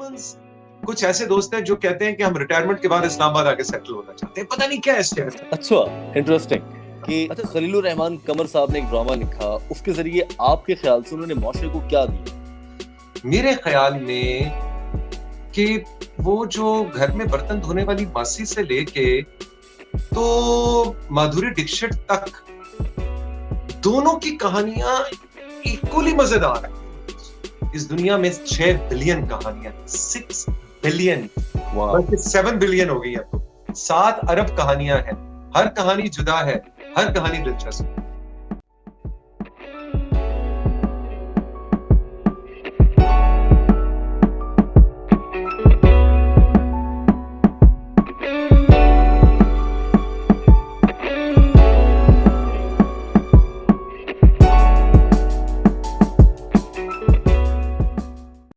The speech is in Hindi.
कपल्स, कुछ ऐसे दोस्त हैं जो कहते हैं कि हम रिटायरमेंट के बाद इस्लामाबाद आके सेटल होना चाहते हैं, पता नहीं क्या है इस शहर में। अच्छा, इंटरेस्टिंग कि अच्छा खलीलुर रहमान कमर साहब ने एक ड्रामा लिखा, उसके जरिए आपके ख्याल से उन्होंने माशरे को क्या दिया? मेरे ख्याल में कि वो जो घर में बर्तन धोने वाली मासी से लेके तो माधुरी दीक्षित तक, दोनों की कहानियां इक्वली मजेदार है। इस दुनिया में 6 बिलियन कहानियां, 6 बिलियन, बल्कि 7 बिलियन हो गई अब तो। 7 अरब कहानियां हैं, हर कहानी जुदा है, हर कहानी दिलचस्प।